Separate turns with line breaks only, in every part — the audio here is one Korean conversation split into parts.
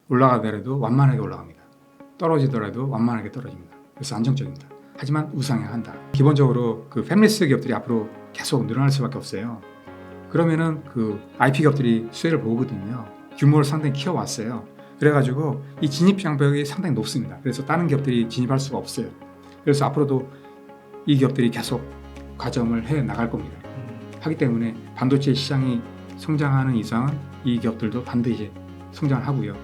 올라가더라도 완만하게 올라갑니다. 떨어지더라도 완만하게 떨어집니다. 그래서 안정적입니다. 하지만 우상향한다. 기본적으로 그 패밀리스 기업들이 앞으로 계속 늘어날 수밖에 없어요. 그러면은 그 IP 기업들이 수혜를 보거든요. 규모를 상당히 키워왔어요. 그래가지고 이 진입 장벽이 상당히 높습니다. 그래서 다른 기업들이 진입할 수가 없어요. 그래서 앞으로도 이 기업들이 계속 과점을 해 나갈 겁니다. 하기 때문에 반도체 시장이 성장하는 이상은 이 기업들도 반드시 성장을 하고요.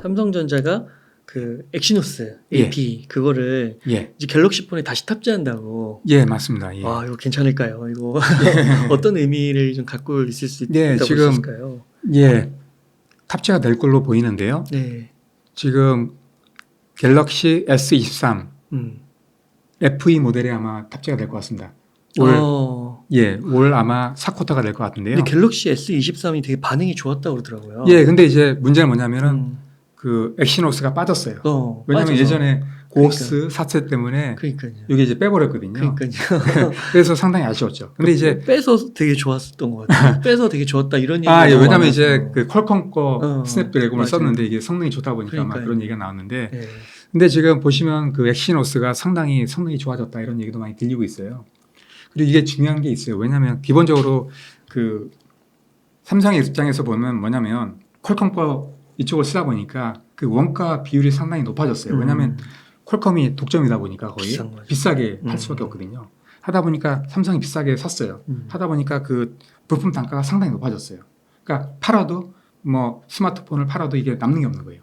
삼성전자가 그 엑시노스 AP 그거를
예,
이제 갤럭시 폰에 다시 탑재한다고.
예, 맞습니다. 예.
와, 이거 괜찮을까요? 이거 어떤 의미를 좀 갖고 있을 수
네,
있다고
지금
보실까요?
예, 탑재가 될 걸로 보이는데요.
네.
지금 갤럭시 S23 FE 모델이 아마 탑재가 될 것 같습니다. 올 아마 4쿼터가 될 것 같은데요.
근데 갤럭시 S23이 되게 반응이 좋았다고 그러더라고요.
예, 근데 이제 문제는 뭐냐면은 그 엑시노스가 빠졌어요. 왜냐하면
빠져서.
예전에 고스 사채 때문에
그러니까요.
여기 이제 빼버렸거든요.
그러니까요.
그래서 상당히 아쉬웠죠. 근데 이제
빼서 되게 좋았었던 것 같아요. 빼서 되게 좋았다 이런 얘기가
예,
너무
왜냐면
많아서.
이제 그 퀄컴 거 스냅드래곤을
맞아요.
썼는데 이게 성능이 좋다 보니까 아마
그러니까요.
그런 얘기가 나왔는데,
네.
근데 지금 보시면 그 엑시노스가 상당히 성능이 좋아졌다 이런 얘기도 많이 들리고 있어요. 그리고 이게 중요한 게 있어요. 왜냐하면 기본적으로 그 삼성의 입장에서 보면 뭐냐면 퀄컴 거 이쪽을 쓰다 보니까 그 원가 비율이 상당히 높아졌어요. 왜냐하면 퀄컴이 독점이다 보니까 거의 비싸게 팔 수밖에 없거든요. 하다 보니까 삼성이 비싸게 샀어요. 하다 보니까 그 부품 단가가 상당히 높아졌어요. 그러니까 팔아도 뭐 스마트폰을 팔아도 이게 남는 게 없는 거예요.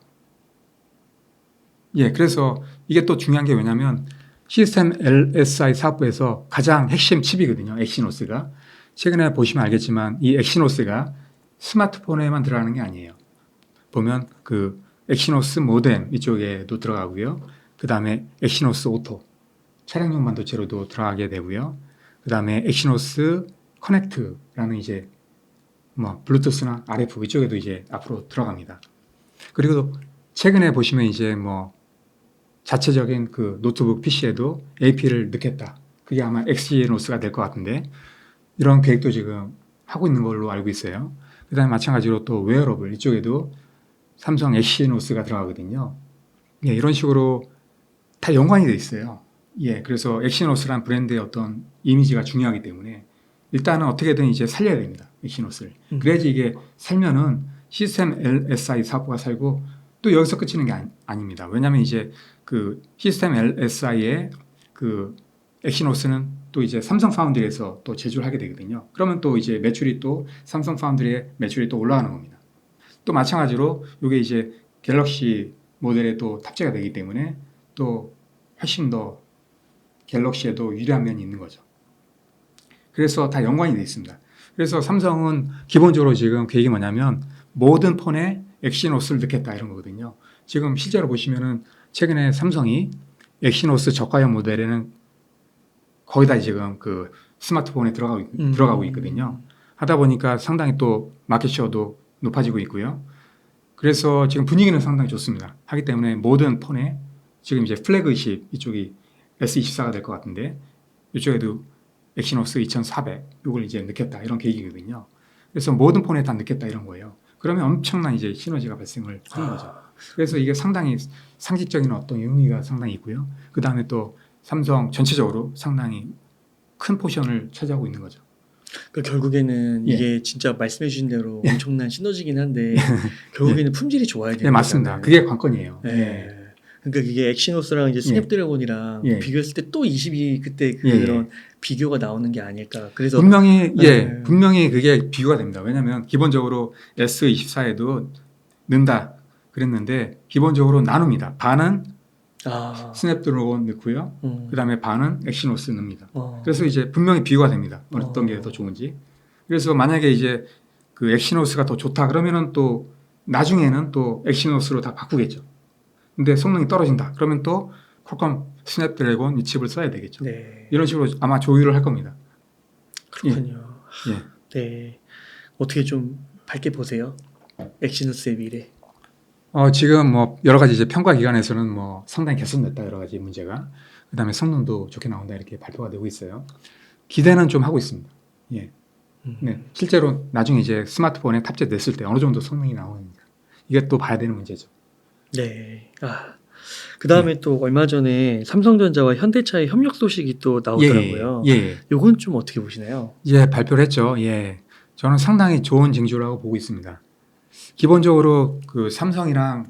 예, 그래서 이게 또 중요한 게 왜냐면 시스템 LSI 사업부에서 가장 핵심 칩이거든요. 엑시노스가. 최근에 보시면 알겠지만 이 엑시노스가 스마트폰에만 들어가는 게 아니에요. 보면 그 엑시노스 모뎀 이쪽에도 들어가고요. 그 다음에 엑시노스 오토 차량용 반도체로도 들어가게 되고요. 그 다음에 엑시노스 커넥트라는 이제 뭐 블루투스나 RF 이쪽에도 이제 앞으로 들어갑니다. 그리고 최근에 보시면 이제 뭐 자체적인 그 노트북 PC에도 AP를 넣겠다. 그게 아마 엑시노스가 될 것 같은데 이런 계획도 지금 하고 있는 걸로 알고 있어요. 그 다음에 마찬가지로 또 웨어러블 이쪽에도 삼성 엑시노스가 들어가거든요. 예, 이런 식으로 다 연관이 돼 있어요. 예, 그래서 엑시노스란 브랜드의 어떤 이미지가 중요하기 때문에 일단은 어떻게든 이제 살려야 됩니다. 엑시노스를. 그래야지 이게 살면은 시스템 LSI 사업부가 살고 또 여기서 끝이는 게 아닙니다. 왜냐하면 이제 그 시스템 LSI의 그 엑시노스는 또 이제 삼성 파운드리에서 또 제조를 하게 되거든요. 그러면 또 이제 매출이 또 삼성 파운드리의 매출이 또 올라가는 겁니다. 또 마찬가지로 이게 이제 갤럭시 모델에 또 탑재가 되기 때문에 또 훨씬 더 갤럭시에도 유리한 면이 있는 거죠. 그래서 다 연관이 되어 있습니다. 그래서 삼성은 기본적으로 지금 계획이 뭐냐면 모든 폰에 엑시노스를 넣겠다 이런 거거든요. 지금 실제로 보시면은 최근에 삼성이 엑시노스 저가형 모델에는 거의 다 지금 그 스마트폰에 들어가고 있거든요. 하다 보니까 상당히 또 마켓쉐어도 높아지고 있고요. 그래서 지금 분위기는 상당히 좋습니다. 하기 때문에 모든 폰에 지금 이제 플래그십 이쪽이 S24가 될 것 같은데 이쪽에도 엑시노스 2400 이걸 이제 넣겠다 이런 계획이거든요. 그래서 모든 폰에 다 넣겠다 이런 거예요. 그러면 엄청난 이제 시너지가 발생을 하는 거죠. 그래서 이게 상당히 상식적인 어떤 의미가 상당히 있고요. 그 다음에 또 삼성 전체적으로 상당히 큰 포션을 차지하고 있는 거죠.
그 결국에는
예.
이게 진짜 말씀해 주신 대로 엄청난 시너지긴 한데 결국에는 품질이 좋아야 되는
네, 맞습니다.
거잖아요.
그게 관건이에요.
네.
예.
그러니까 이게 엑시노스랑 이제 스냅드래곤이랑
예.
비교했을 때 또 22 그때
예.
그런 비교가 나오는 게 아닐까. 그래서
분명히
네.
분명히 그게 비교가 됩니다. 왜냐하면 기본적으로 S24에도 넣는다 그랬는데 기본적으로 나눕니다. 반은 스냅드래곤 넣고요. 그 다음에 반은 엑시노스 넣습니다. 그래서 이제 분명히 비교가 됩니다. 어떤 게 더 좋은지. 그래서 만약에 이제 그 엑시노스가 더 좋다 그러면은 또 나중에는 또 엑시노스로 다 바꾸겠죠. 근데 성능이 떨어진다. 그러면 또 퀄컴 스냅드래곤 이 칩을 써야 되겠죠.
네.
이런 식으로 아마 조율을 할 겁니다.
그렇군요.
예.
네. 어떻게 좀 밝게 보세요? 엑시노스의 미래.
지금 뭐 여러 가지 이제 평가 기관에서는 뭐 상당히 개선됐다 여러 가지 문제가. 그다음에 성능도 좋게 나온다 이렇게 발표가 되고 있어요. 기대는 좀 하고 있습니다. 예. 네, 실제로 나중에 이제 스마트폰에 탑재됐을 때 어느 정도 성능이 나오는가 이게 또 봐야 되는 문제죠.
네. 그 다음에 또 얼마 전에 삼성전자와 현대차의 협력 소식이 또 나오더라고요.
예.
요건 좀 어떻게 보시나요?
예, 발표를 했죠. 예. 저는 상당히 좋은 징조라고 보고 있습니다. 기본적으로 그 삼성이랑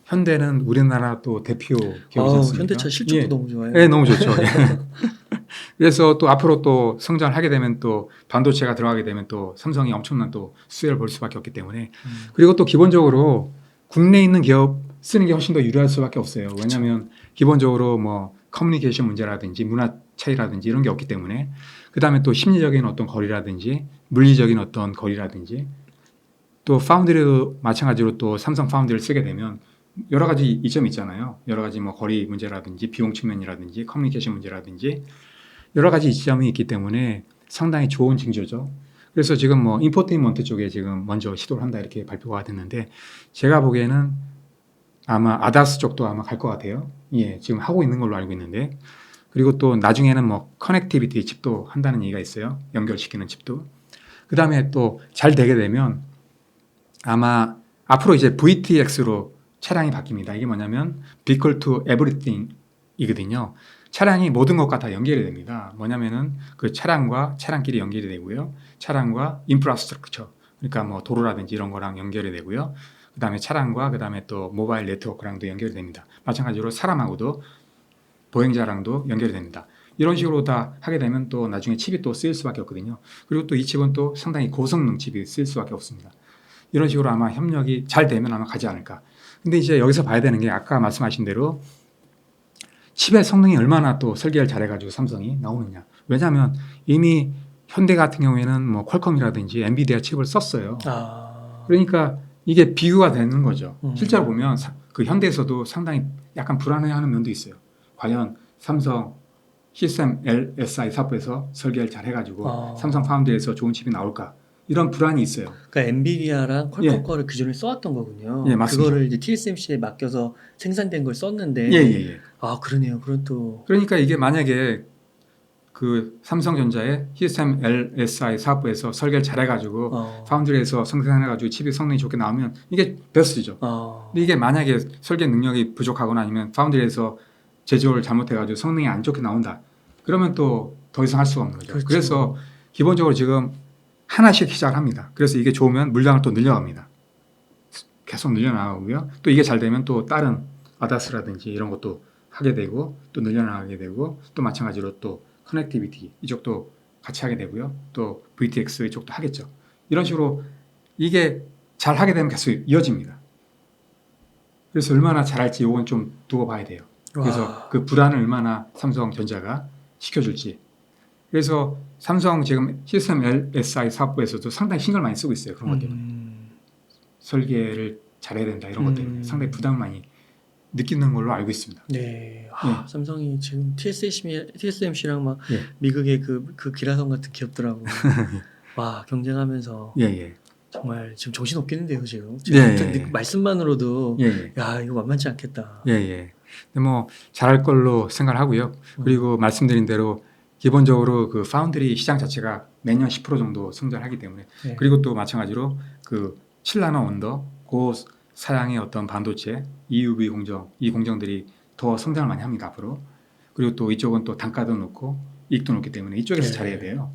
현대는 우리나라 또 대표 기업이지 않습니까?
현대차 실적도
예.
너무 좋아요.
네, 너무 좋죠. 예. 그래서 또 앞으로 또 성장을 하게 되면 또 반도체가 들어가게 되면 또 삼성이 엄청난 또 수혜를 볼 수밖에 없기 때문에 그리고 또 기본적으로 국내에 있는 기업 쓰는 게 훨씬 더 유리할 수밖에 없어요. 왜냐하면 기본적으로 뭐 커뮤니케이션 문제라든지 문화 차이라든지 이런 게 없기 때문에 그다음에 또 심리적인 어떤 거리라든지 물리적인 어떤 거리라든지 또 파운드리도 마찬가지로 또 삼성 파운드리를 쓰게 되면 여러 가지 이점이 있잖아요. 여러 가지 뭐 거리 문제라든지 비용 측면이라든지 커뮤니케이션 문제라든지 여러 가지 이점이 있기 때문에 상당히 좋은 징조죠. 그래서 지금 뭐 인포테인먼트 쪽에 지금 먼저 시도를 한다 이렇게 발표가 됐는데 제가 보기에는 아마 아다스 쪽도 아마 갈 것 같아요. 예, 지금 하고 있는 걸로 알고 있는데 그리고 또 나중에는 뭐 커넥티비티 칩도 한다는 얘기가 있어요. 연결시키는 칩도. 그 다음에 또 잘 되게 되면 아마 앞으로 이제 VTX로 차량이 바뀝니다. 이게 뭐냐면 Vehicle to Everything이거든요. 차량이 모든 것과 다 연결이 됩니다. 뭐냐면은 그 차량과 차량끼리 연결이 되고요. 차량과 인프라스트럭처, 그러니까 뭐 도로라든지 이런 거랑 연결이 되고요. 그 다음에 차량과 그 다음에 또 모바일 네트워크랑도 연결이 됩니다. 마찬가지로 사람하고도 보행자랑도 연결이 됩니다. 이런 식으로 다 하게 되면 또 나중에 칩이 또 쓰일 수밖에 없거든요. 그리고 또 이 칩은 또 상당히 고성능 칩이 쓰일 수밖에 없습니다. 이런 식으로 아마 협력이 잘 되면 아마 가지 않을까. 근데 이제 여기서 봐야 되는 게 아까 말씀하신 대로 칩의 성능이 얼마나 또 설계를 잘해가지고 삼성이 나오느냐. 왜냐하면 이미 현대 같은 경우에는 뭐 퀄컴이라든지 엔비디아 칩을 썼어요. 그러니까 이게 비교가 되는 거죠. 실제로 보면 그 현대에서도 상당히 약간 불안해하는 면도 있어요. 과연 삼성 시스템 LSI 사업에서 설계를 잘 해가지고 삼성 파운드에서 좋은 칩이 나올까 이런 불안이 있어요.
그러니까 엔비디아랑 퀄컴 거를 기존에 써왔던 거군요.
예, 맞습니다.
그거를 이제 TSMC에 맡겨서 생산된 걸 썼는데.
예.
그러네요. 그런 또.
그러니까 이게 만약에 그 삼성전자의 시스템 LSI 사업부에서 설계를 잘해가지고 파운드리에서 생산해가지고 칩이 성능이 좋게 나오면 이게 베스트죠. 근데 이게 만약에 설계 능력이 부족하거나 아니면 파운드리에서 제조를 잘못해가지고 성능이 안 좋게 나온다. 그러면 또 더 이상 할 수가 없는 거죠.
그렇죠.
그래서 기본적으로 지금 하나씩 시작을 합니다. 그래서 이게 좋으면 물량을 또 늘려갑니다. 계속 늘려나가고요. 또 이게 잘 되면 또 다른 아다스라든지 이런 것도 하게 되고 또 늘려나가게 되고 또 마찬가지로 또 커넥티비티 이쪽도 같이 하게 되고요. 또 VTX 이쪽도 하겠죠. 이런 식으로 이게 잘 하게 되면 계속 이어집니다. 그래서 얼마나 잘할지 이건 좀 두고 봐야 돼요. 그래서 그 불안을 얼마나 삼성전자가 시켜줄지. 그래서 삼성 지금 시스템 LSI 사업부에서도 상당히 신경을 많이 쓰고 있어요. 그런 것 때문에. 설계를 잘해야 된다 이런 것 때문에 상당히 부담을 많이 느끼는 걸로 알고 있습니다.
네. 삼성이 지금 TSMC랑 막 미국의 그 기라성 같은 기업들하고 경쟁하면서 정말 지금 정신 없겠는데요 지금. 말씀만으로도 야 이거 만만치 않겠다.
근데 뭐 잘할 걸로 생각을 하고요. 그리고 말씀드린 대로 기본적으로 그 파운드리 시장 자체가 매년 10% 정도 성장하기 때문에 그리고 또 마찬가지로 그 7나노 언더 그 사양의 어떤 반도체 EUV 공정 이 공정들이 더 성장을 많이 합니다 앞으로. 그리고 또 이쪽은 또 단가도 높고 이익도 높기 때문에 이쪽에서 잘해야 돼요.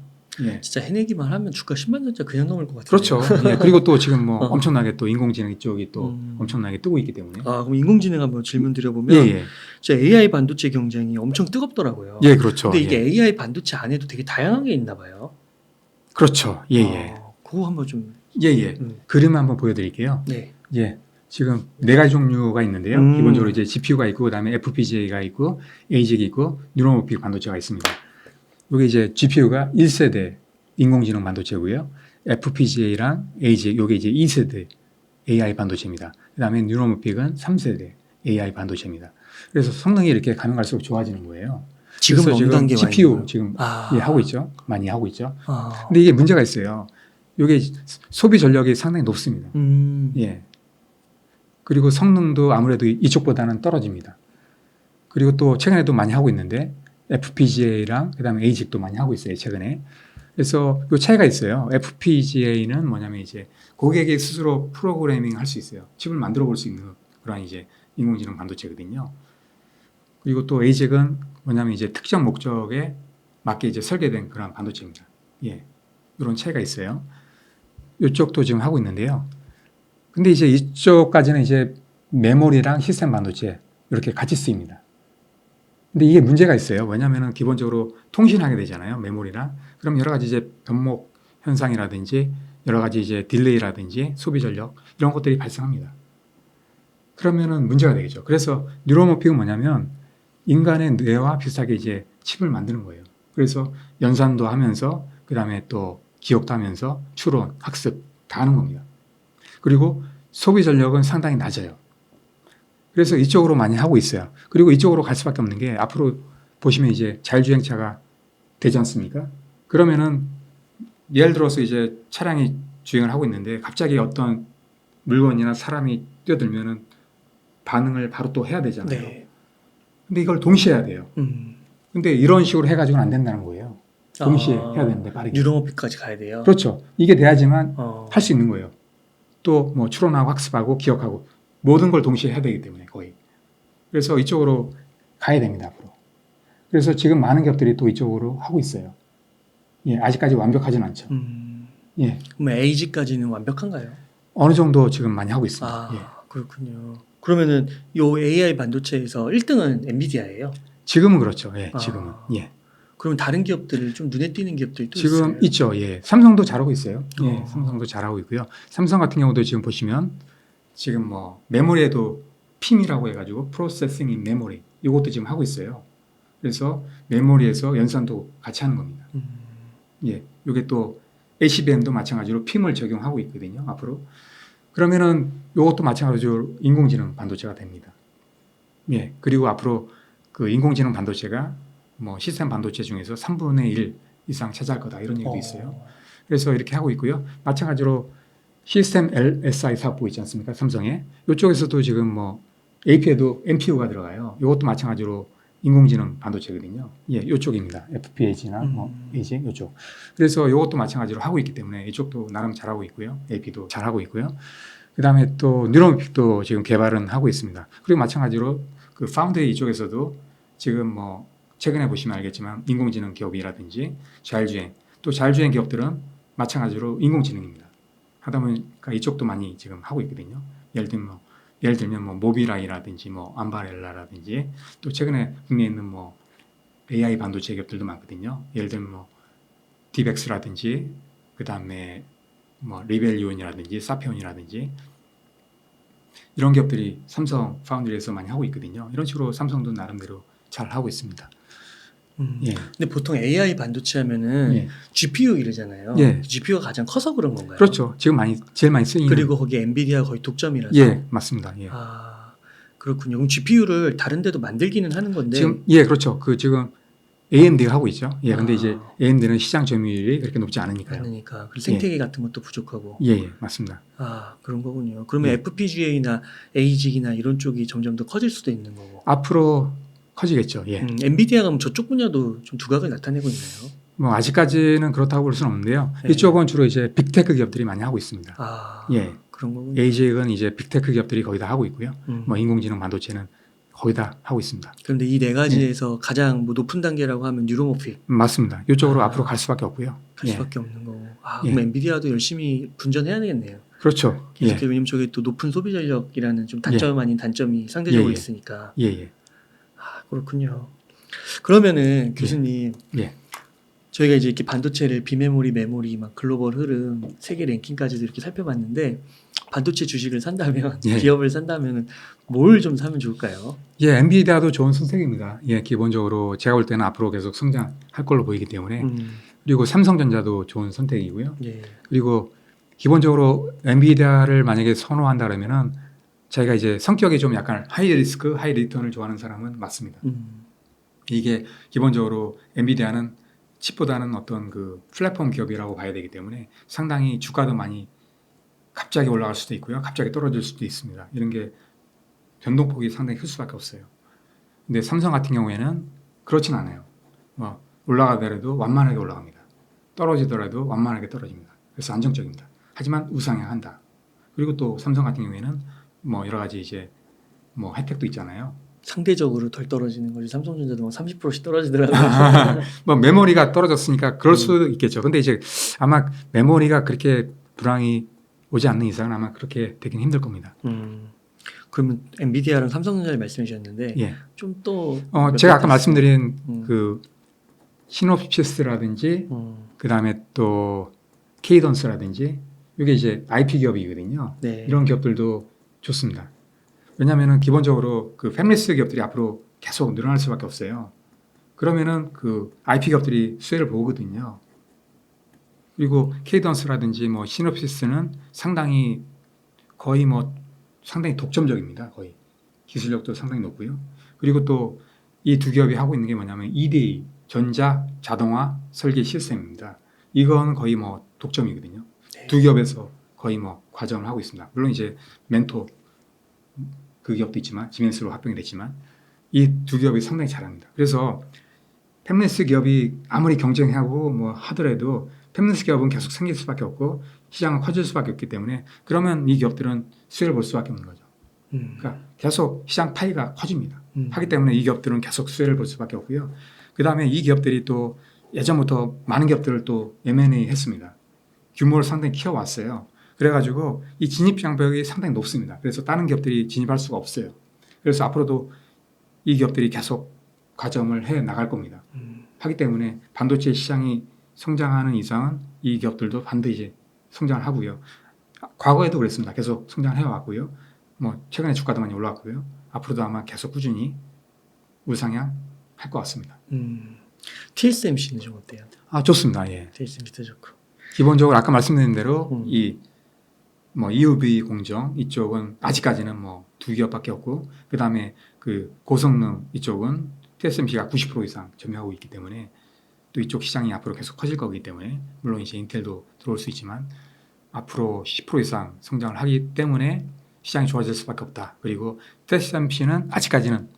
진짜 해내기만 하면 주가 10만 원짜리 그냥 넘을 것 같아요.
그렇죠. 그리고 또 지금 뭐 엄청나게 또 인공지능 이쪽이 또 엄청나게 뜨고 있기 때문에.
그럼 인공지능 한번 질문 드려보면 진짜 AI 반도체 경쟁이 엄청 뜨겁더라고요.
그렇죠.
근데 이게 AI 반도체 안에도 되게 다양한 게 있나 봐요.
그렇죠.
그거 한번 좀.
그림 한번 보여드릴게요. 지금 4가지 종류가 있는데요. 기본적으로 이제 GPU가 있고 그다음에 FPGA가 있고 ASIC이 있고 뉴런오픽 반도체가 있습니다. 이게 이제 GPU가 1세대 인공지능 반도체고요. FPGA랑 ASIC 이게 이제 2세대 AI 반도체입니다. 그다음에 뉴런오픽은 3세대 AI 반도체입니다. 그래서 성능이 이렇게 가면 갈수록 좋아지는 거예요.
지금 어느 단계에
GPU 지금 하고 있죠. 많이 하고 있죠. 근데 이게 문제가 있어요. 이게 소비 전력이 상당히 높습니다. 그리고 성능도 아무래도 이쪽보다는 떨어집니다. 그리고 또 최근에도 많이 하고 있는데 FPGA랑 그다음에 ASIC도 많이 하고 있어요. 최근에. 그래서 이 차이가 있어요. FPGA는 뭐냐면 이제 고객이 스스로 프로그래밍 할 수 있어요. 칩을 만들어 볼 수 있는 그런 이제 인공지능 반도체거든요. 그리고 또 ASIC은 뭐냐면 이제 특정 목적에 맞게 이제 설계된 그런 반도체입니다. 예. 이런 차이가 있어요. 이쪽도 지금 하고 있는데요. 근데 이제 이쪽까지는 이제 메모리랑 시스템 반도체 이렇게 같이 쓰입니다. 근데 이게 문제가 있어요. 왜냐하면 기본적으로 통신하게 되잖아요. 메모리랑. 그럼 여러 가지 이제 변목 현상이라든지 여러 가지 이제 딜레이라든지 소비 전력 이런 것들이 발생합니다. 그러면은 문제가 되겠죠. 그래서 뉴로모픽은 뭐냐면 인간의 뇌와 비슷하게 이제 칩을 만드는 거예요. 그래서 연산도 하면서 그 다음에 또 기억도 하면서 추론, 학습 다 하는 겁니다. 그리고 소비 전력은 상당히 낮아요. 그래서 이쪽으로 많이 하고 있어요. 그리고 이쪽으로 갈 수밖에 없는 게 앞으로 보시면 이제 자율주행차가 되지 않습니까? 그러면은 예를 들어서 이제 차량이 주행을 하고 있는데 갑자기 어떤 물건이나 사람이 뛰어들면은 반응을 바로 또 해야 되잖아요.
네.
근데 이걸 동시에 해야 돼요. 근데 이런 식으로 해가지고는 안 된다는 거예요. 동시에 해야 되는데 빠르게.
뉴로모픽까지 가야 돼요.
그렇죠. 이게 돼야지만
어.
할 수 있는 거예요. 또 뭐 추론하고 학습하고 기억하고 모든 걸 동시에 해야 되기 때문에 거의. 그래서 이쪽으로 가야 됩니다, 앞으로. 그래서 지금 많은 기업들이 또 이쪽으로 하고 있어요. 예, 아직까지 완벽하진 않죠. 예,
그럼 AG까지는 완벽한가요?
어느 정도 지금 많이 하고 있습니다.
아,
예.
그렇군요. 그러면은 요 AI 반도체에서 1등은 엔비디아예요.
지금은 그렇죠. 예, 지금은.
아.
예.
그럼 다른 기업들 좀 눈에 띄는 기업들이 또
지금
있어요?
있죠. 예. 삼성도 잘하고 있어요. 예,
어.
삼성도 잘하고 있고요. 삼성 같은 경우도 지금 보시면 지금 뭐 메모리에도 PIM이라고 해가지고 프로세싱 인 메모리 이것도 지금 하고 있어요. 그래서 메모리에서 연산도 같이 하는 겁니다. 예, 이게 또 ACBM도 마찬가지로 PIM을 적용하고 있거든요. 앞으로 그러면은 이것도 마찬가지로 인공지능 반도체가 됩니다. 예, 그리고 앞으로 그 인공지능 반도체가 뭐 시스템 반도체 중에서 3분의 1 이상 차지할 거다 이런 얘기도 있어요. 그래서 이렇게 하고 있고요. 마찬가지로 시스템 LSI 사업부 있지 않습니까? 삼성에 이쪽에서도 지금 뭐 AP에도 NPU가 들어가요. 이것도 마찬가지로 인공지능 반도체거든요. 예, 이쪽입니다. FPGA나 뭐 ASIC 이쪽. 그래서 이것도 마찬가지로 하고 있기 때문에 이쪽도 나름 잘하고 있고요. AP도 잘하고 있고요. 그다음에 또 뉴로픽도 지금 개발은 하고 있습니다. 그리고 마찬가지로 그 파운드리 이쪽에서도 지금 뭐 최근에 보시면 알겠지만 인공지능 기업이라든지 자율주행 또 자율주행 기업들은 마찬가지로 인공지능입니다. 하다 보니까 이쪽도 많이 지금 하고 있거든요. 예를 들면 뭐 모비라이라든지 뭐 암바렐라라든지 또 최근에 국내에 있는 뭐 AI 반도체 기업들도 많거든요. 예를 들면 뭐 디벡스라든지 그다음에 뭐 리벨리온이라든지 사피온이라든지 이런 기업들이 삼성 파운드리에서 많이 하고 있거든요. 이런 식으로 삼성도 나름대로 잘 하고 있습니다. 예.
근데 보통 AI 반도체 하면은
예.
GPU 이러잖아요.
예.
GPU가 가장 커서 그런 건가요?
그렇죠. 지금 제일 많이 쓰이는.
그리고 거기 엔비디아 거의 독점이라서.
예, 맞습니다. 예.
아, 그렇군요. 그럼 GPU를 다른 데도 만들기는 하는 건데.
지금 예, 그렇죠. 그 지금 AMD가 하고 있죠. 예, 근데
아.
이제 AMD는 시장 점유율이 그렇게 높지 않으니까요.
그러니까 그리고 생태계 같은 것도 부족하고.
예, 예, 맞습니다.
아, 그런 거군요. 그러면
예.
FPGA나 ASIC이나 이런 쪽이 점점 더 커질 수도 있는 거고.
앞으로 커지겠죠. 예.
엔비디아가 그럼 저쪽 분야도 좀 두각을 나타내고 있나요?
뭐 아직까지는 그렇다고 볼 수는 없는데요.
네.
이쪽은 주로 이제 빅테크 기업들이 많이 하고 있습니다.
아,
예.
그런 거군요.
ASIC은 이제 빅테크 기업들이 거의 다 하고 있고요.
음.
뭐 인공지능 반도체는 거의 다 하고 있습니다.
그런데 이 네 가지에서 가장 뭐 높은 단계라고 하면 뉴로모픽
맞습니다. 이쪽으로
아.
앞으로 갈 수밖에 없고요.
갈
예.
수밖에 없는 거고. 아,
예.
그럼 엔비디아도 열심히 분전해야 되겠네요.
그렇죠. 예.
계속 왜냐면 저게 또 높은 소비 전력이라는 좀 단점 아닌 단점이 상대적으로
예, 예.
있으니까.
예, 예.
아, 그렇군요. 그러면은 교수님,
예.
저희가 이제 이렇게 반도체를 비메모리, 메모리, 막 글로벌 흐름, 세계 랭킹까지도 이렇게 살펴봤는데 반도체 주식을 산다면,
예.
기업을 산다면 뭘 좀 사면 좋을까요?
예, 엔비디아도 좋은 선택입니다. 예, 기본적으로 제가 볼 때는 앞으로 계속 성장할 걸로 보이기 때문에 그리고 삼성전자도 좋은 선택이고요.
예.
그리고 기본적으로 엔비디아를 만약에 선호한다 그러면은 자기가 이제 성격이 좀 약간 하이 리스크, 하이 리턴을 좋아하는 사람은 맞습니다. 이게 기본적으로 엔비디아는 칩보다는 어떤 그 플랫폼 기업이라고 봐야 되기 때문에 상당히 주가도 많이 갑자기 올라갈 수도 있고요. 갑자기 떨어질 수도 있습니다. 이런 게 변동폭이 상당히 클 수밖에 없어요. 근데 삼성 같은 경우에는 그렇진 않아요. 뭐 올라가더라도 완만하게 올라갑니다. 떨어지더라도 완만하게 떨어집니다. 그래서 안정적입니다. 하지만 우상향한다. 그리고 또 삼성 같은 경우에는 뭐 여러 가지 이제 뭐 혜택도 있잖아요.
상대적으로 덜 떨어지는 거지. 삼성전자도 막 30%씩 떨어지더라고요.
뭐 메모리가 떨어졌으니까 그럴 수도 있겠죠. 근데 이제 아마 메모리가 그렇게 불황이 오지 않는 이상은 아마 그렇게 되긴 힘들 겁니다.
그러면 엔비디아랑 삼성전자를 말씀해 주셨는데
예.
좀 또
제가 아까 말씀드린
음.
그 시놉시스라든지
음.
그 다음에 또 케이던스라든지 이게 이제 IP 기업이거든요.
네.
이런 기업들도 좋습니다. 왜냐하면은 기본적으로 그 패밀리스 기업들이 앞으로 계속 늘어날 수밖에 없어요. 그러면은 그 IP 기업들이 수혜를 보거든요. 그리고 케이던스라든지 뭐 시놉시스는 상당히 거의 뭐 상당히 독점적입니다. 거의 기술력도 상당히 높고요. 그리고 또 이 두 기업이 하고 있는 게 뭐냐면 EDA 전자 자동화 설계 시스템입니다. 이건 거의 뭐 독점이거든요.
네.
두 기업에서 거의 뭐 과점을 하고 있습니다. 물론 이제 멘토 그 기업도 있지만 지멘스로 합병이 됐지만 이 두 기업이 상당히 잘합니다. 그래서 팹리스 기업이 아무리 경쟁하고 뭐 하더라도 팹리스 기업은 계속 생길 수밖에 없고 시장은 커질 수밖에 없기 때문에 그러면 이 기업들은 수혜를 볼 수밖에 없는 거죠. 그러니까 계속 시장 파이가 커집니다. 하기 때문에 이 기업들은 계속 수혜를 볼 수밖에 없고요. 그 다음에 이 기업들이 또 예전부터 많은 기업들을 또 M&A 했습니다. 규모를 상당히 키워왔어요. 그래가지고 이 진입 장벽이 상당히 높습니다. 그래서 다른 기업들이 진입할 수가 없어요. 그래서 앞으로도 이 기업들이 계속 과점을 해 나갈 겁니다. 하기 때문에 반도체 시장이 성장하는 이상은 이 기업들도 반드시 성장을 하고요. 과거에도 그랬습니다. 계속 성장을 해왔고요. 뭐 최근에 주가도 많이 올라왔고요. 앞으로도 아마 계속 꾸준히 우상향 할 것 같습니다.
TSMC는 좀 어때요?
좋습니다. 예.
TSMC도 좋고.
기본적으로 아까 말씀드린 대로
음.
뭐 EUV 공정 이쪽은 아직까지는 뭐 두 기업밖에 없고 그 다음에 그 고성능 이쪽은 TSMC가 90% 이상 점유하고 있기 때문에 또 이쪽 시장이 앞으로 계속 커질 거기 때문에 물론 이제 인텔도 들어올 수 있지만 앞으로 10% 이상 성장을 하기 때문에 시장이 좋아질 수밖에 없다. 그리고 TSMC는 아직까지는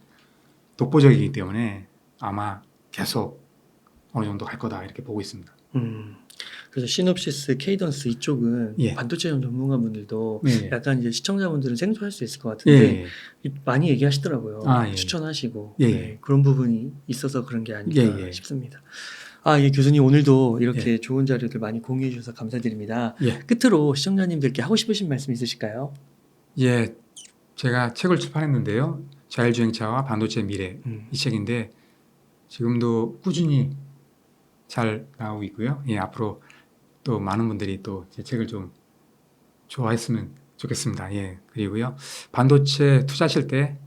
독보적이기 때문에 아마 계속 어느 정도 갈 거다 이렇게 보고 있습니다.
그래서 시놉시스, 케이던스 이쪽은
예.
반도체 전문가분들도
예.
약간 이제 시청자분들은 생소할 수 있을 것
예,
같은데
예.
많이 얘기하시더라고요.
예.
추천하시고
예, 예.
네, 그런 부분이 있어서 그런 게 아닐까
예, 예.
싶습니다. 예, 교수님 오늘도 이렇게
예.
좋은 자료들 많이 공유해 주셔서 감사드립니다.
예.
끝으로 시청자님들께 하고 싶으신 말씀 있으실까요?
예, 제가 책을 출판했는데요. 자율주행차와 반도체 미래
음.
이 책인데 지금도 꾸준히 잘 나오고 있고요. 예, 앞으로 또 많은 분들이 또 제 책을 좀 좋아했으면 좋겠습니다. 예, 그리고요. 반도체 투자하실 때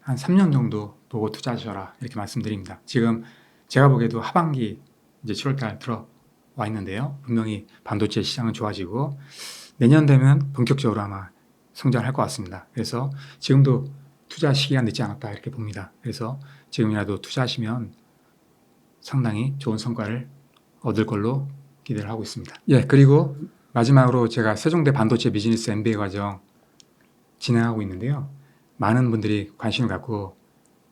한 3년 정도 보고 투자하셔라 이렇게 말씀드립니다. 지금 제가 보기에도 하반기 이제 7월달 들어와 있는데요. 분명히 반도체 시장은 좋아지고 내년 되면 본격적으로 아마 성장할 것 같습니다. 그래서 지금도 투자 시기가 늦지 않았다 이렇게 봅니다. 그래서 지금이라도 투자하시면 상당히 좋은 성과를 얻을 걸로 기대를 하고 있습니다. 예, 그리고 마지막으로 제가 세종대 반도체 비즈니스 MBA 과정 진행하고 있는데요. 많은 분들이 관심을 갖고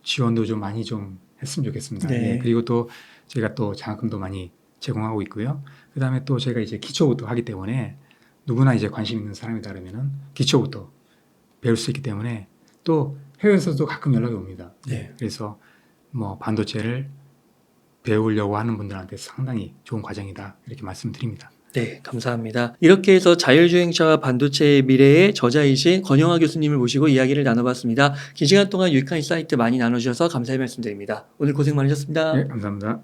지원도 좀 많이 좀 했으면 좋겠습니다.
네.
예, 그리고 또 제가 또 장학금도 많이 제공하고 있고요. 그 다음에 또 제가 이제 기초부터 하기 때문에 누구나 이제 관심 있는 사람이다 그러면은 기초부터 배울 수 있기 때문에 또 해외에서도 가끔 연락이 옵니다.
네.
그래서 뭐 반도체를 배우려고 하는 분들한테 상당히 좋은 과정이다 이렇게 말씀드립니다.
네, 감사합니다. 이렇게 해서 자율주행차와 반도체의 미래의 저자이신 권영하 교수님을 모시고 이야기를 나눠봤습니다. 긴 시간 동안 유익한 인사이트 많이 나눠주셔서 감사의 말씀드립니다. 오늘 고생 많으셨습니다.
네, 감사합니다.